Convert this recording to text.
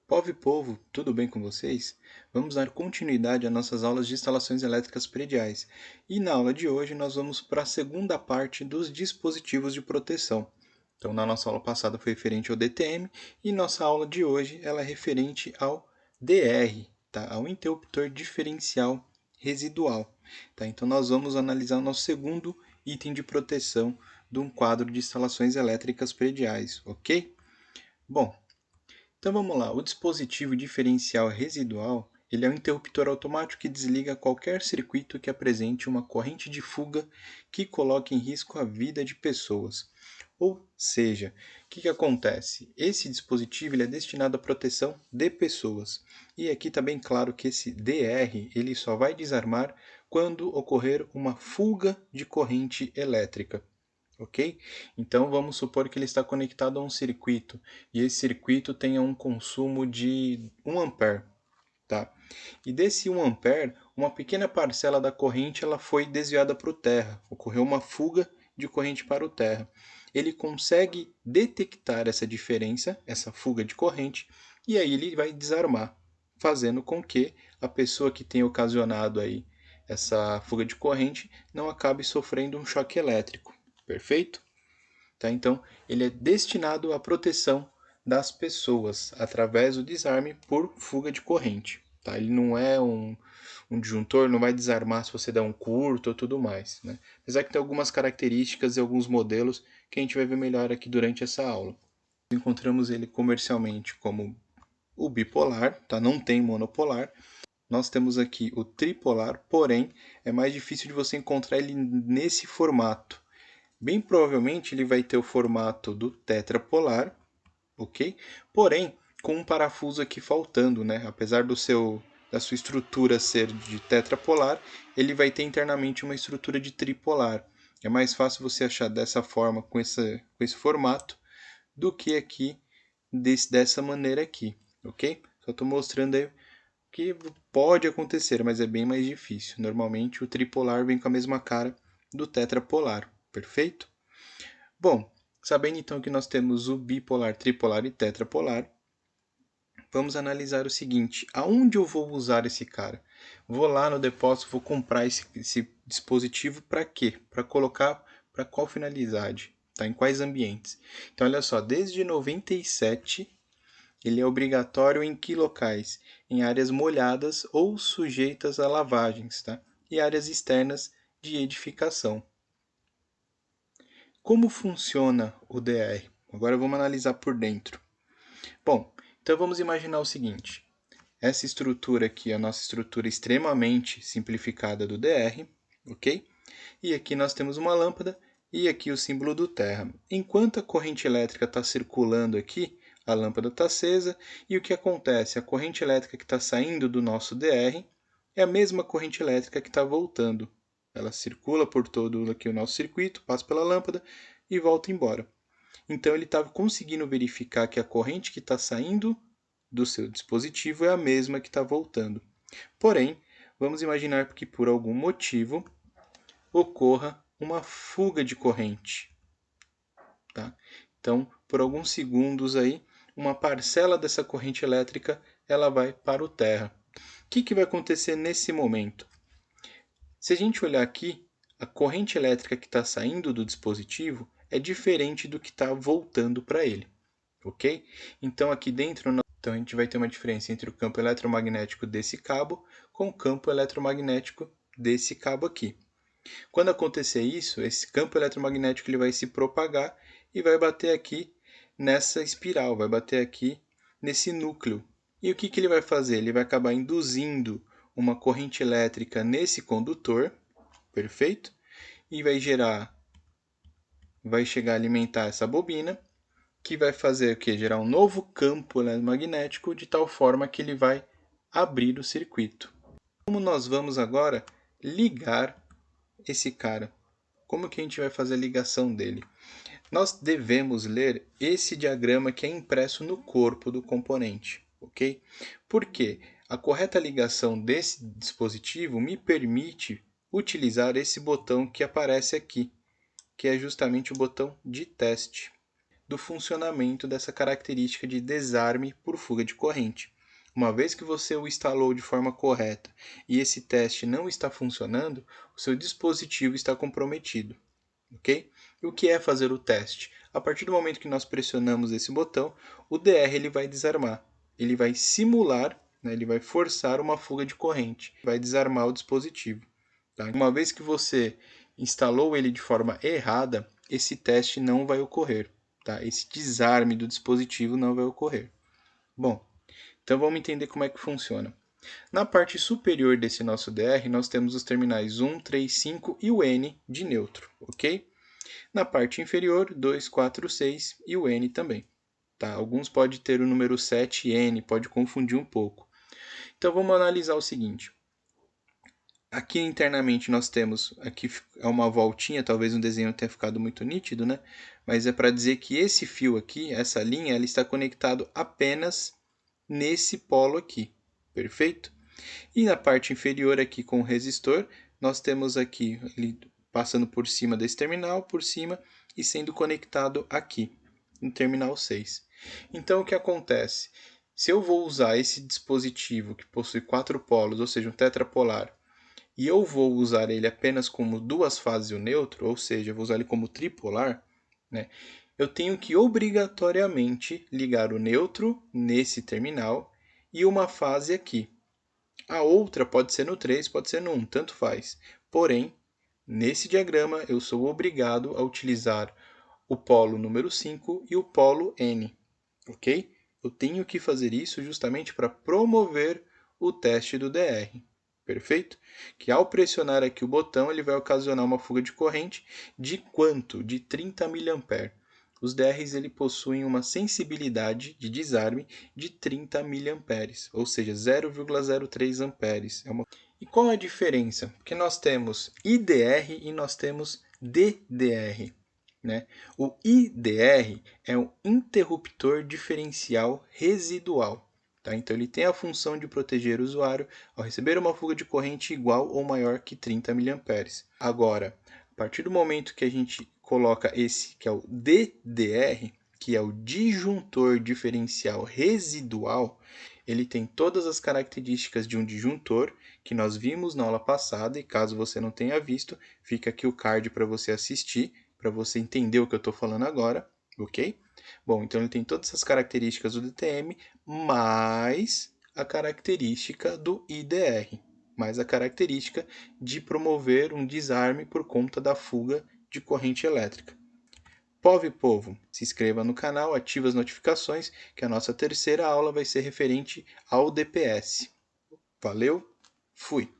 Povo e povo, tudo bem com vocês? Vamos dar continuidade às nossas aulas de instalações elétricas prediais. E na aula de hoje nós vamos para a segunda parte dos dispositivos de proteção. Então, na nossa aula passada foi referente ao DTM e nossa aula de hoje ela é referente ao DR, tá? Ao interruptor diferencial residual. Tá? Então, nós vamos analisar o nosso segundo item de proteção de um quadro de instalações elétricas prediais, ok? Bom, então vamos lá, o dispositivo diferencial residual ele é um interruptor automático que desliga qualquer circuito que apresente uma corrente de fuga que coloque em risco a vida de pessoas. Ou seja, o que acontece? Esse dispositivo ele é destinado à proteção de pessoas. E aqui está bem claro que esse DR ele só vai desarmar quando ocorrer uma fuga de corrente elétrica. Ok? Então vamos supor que ele está conectado a um circuito e esse circuito tenha um consumo de 1 ampere, tá? E desse 1 ampere, uma pequena parcela da corrente ela foi desviada para o terra, ocorreu uma fuga de corrente para o terra. Ele consegue detectar essa diferença, essa fuga de corrente, e aí ele vai desarmar, fazendo com que a pessoa que tenha ocasionado aí essa fuga de corrente não acabe sofrendo um choque elétrico. Perfeito? Tá? Então, ele é destinado à proteção das pessoas através do desarme por fuga de corrente. Tá? Ele não é um disjuntor, não vai desarmar se você der um curto ou tudo mais. Né? Apesar que tem algumas características e alguns modelos que a gente vai ver melhor aqui durante essa aula. Encontramos ele comercialmente como o bipolar, tá? Não tem monopolar. Nós temos aqui o tripolar, porém é mais difícil de você encontrar ele nesse formato. Bem provavelmente ele vai ter o formato do tetrapolar, ok? Porém, com um parafuso aqui faltando, né? Apesar da sua estrutura ser de tetrapolar, ele vai ter internamente uma estrutura de tripolar. É mais fácil você achar dessa forma, com esse formato, do que aqui dessa maneira aqui, ok? Só estou mostrando aí que pode acontecer, mas é bem mais difícil. Normalmente o tripolar vem com a mesma cara do tetrapolar, perfeito? Bom, sabendo então que nós temos o bipolar, tripolar e tetrapolar, vamos analisar o seguinte: aonde eu vou usar esse cara? Vou lá no depósito, vou comprar esse dispositivo para quê? Para colocar para qual finalidade? Tá? Em quais ambientes? Então, olha só, desde 97 ele é obrigatório em que locais? Em áreas molhadas ou sujeitas a lavagens, tá? E áreas externas de edificação. Como funciona o DR? Agora vamos analisar por dentro. Bom, então vamos imaginar o seguinte. Essa estrutura aqui é a nossa estrutura extremamente simplificada do DR, ok? E aqui nós temos uma lâmpada e aqui o símbolo do terra. Enquanto a corrente elétrica está circulando aqui, a lâmpada está acesa e o que acontece? A corrente elétrica que está saindo do nosso DR é a mesma corrente elétrica que está voltando. Ela circula por todo aqui o nosso circuito, passa pela lâmpada e volta embora. Então ele estava conseguindo verificar que a corrente que está saindo do seu dispositivo é a mesma que está voltando. Porém, vamos imaginar que por algum motivo ocorra uma fuga de corrente. Tá? Então, por alguns segundos aí, uma parcela dessa corrente elétrica ela vai para o terra. O que vai acontecer nesse momento? Se a gente olhar aqui, a corrente elétrica que está saindo do dispositivo é diferente do que está voltando para ele, ok? Então aqui dentro, então a gente vai ter uma diferença entre o campo eletromagnético desse cabo com o campo eletromagnético desse cabo aqui. Quando acontecer isso, esse campo eletromagnético ele vai se propagar e vai bater aqui nessa espiral, vai bater aqui nesse núcleo. E o que ele vai fazer? Ele vai acabar induzindo uma corrente elétrica nesse condutor, perfeito? E vai chegar a alimentar essa bobina, que vai fazer o quê? Gerar um novo campo eletromagnético de tal forma que ele vai abrir o circuito. Como nós vamos agora ligar esse cara? Como que a gente vai fazer a ligação dele? Nós devemos ler esse diagrama que é impresso no corpo do componente, ok? Porque a correta ligação desse dispositivo me permite utilizar esse botão que aparece aqui, que é justamente o botão de teste. do funcionamento dessa característica de desarme por fuga de corrente. Uma vez que você o instalou de forma correta e esse teste não está funcionando, o seu dispositivo está comprometido, ok? E o que é fazer o teste? A partir do momento que nós pressionamos esse botão, o DR ele vai desarmar. Ele vai simular, né, ele vai forçar uma fuga de corrente, vai desarmar o dispositivo. Tá? Uma vez que você instalou ele de forma errada, esse teste não vai ocorrer. Tá? Esse desarme do dispositivo não vai ocorrer. Bom, então vamos entender como é que funciona. Na parte superior desse nosso DR, nós temos os terminais 1, 3, 5 e o N de neutro, ok? Na parte inferior, 2, 4, 6 e o N também. Tá? Alguns podem ter o número 7 N, pode confundir um pouco. Então vamos analisar o seguinte. Aqui internamente nós temos, aqui é uma voltinha, talvez o desenho não tenha ficado muito nítido, né? Mas é para dizer que esse fio aqui, essa linha, ela está conectado apenas nesse polo aqui, perfeito? E na parte inferior aqui com o resistor, nós temos aqui ele passando por cima desse terminal, por cima e sendo conectado aqui, no terminal 6. Então o que acontece? Se eu vou usar esse dispositivo que possui 4 polos, ou seja, um tetrapolar, e eu vou usar ele apenas como duas fases e o neutro, ou seja, eu vou usar ele como tripolar, né? Eu tenho que obrigatoriamente ligar o neutro nesse terminal e uma fase aqui. A outra pode ser no 3, pode ser no 1, tanto faz. Porém, nesse diagrama eu sou obrigado a utilizar o polo número 5 e o polo N, ok? Eu tenho que fazer isso justamente para promover o teste do DR, perfeito? Que ao pressionar aqui o botão, ele vai ocasionar uma fuga de corrente de quanto? De 30 mA. Os DRs ele possuem uma sensibilidade de desarme de 30 mA, ou seja, 0,03 amperes. E qual é a diferença? Porque nós temos IDR e nós temos DDR. Né? O IDR é um interruptor diferencial residual. Tá? Então, ele tem a função de proteger o usuário ao receber uma fuga de corrente igual ou maior que 30 mA. Agora, a partir do momento que a gente coloca esse, que é o DDR, que é o disjuntor diferencial residual, ele tem todas as características de um disjuntor que nós vimos na aula passada, e caso você não tenha visto, fica aqui o card para você assistir, para você entender o que eu estou falando agora, ok? Bom, então ele tem todas essas características do DTM, mais a característica do IDR, mais a característica de promover um desarme por conta da fuga de corrente elétrica. Povo e povo, se inscreva no canal, ative as notificações, que a nossa terceira aula vai ser referente ao DPS. Valeu, fui!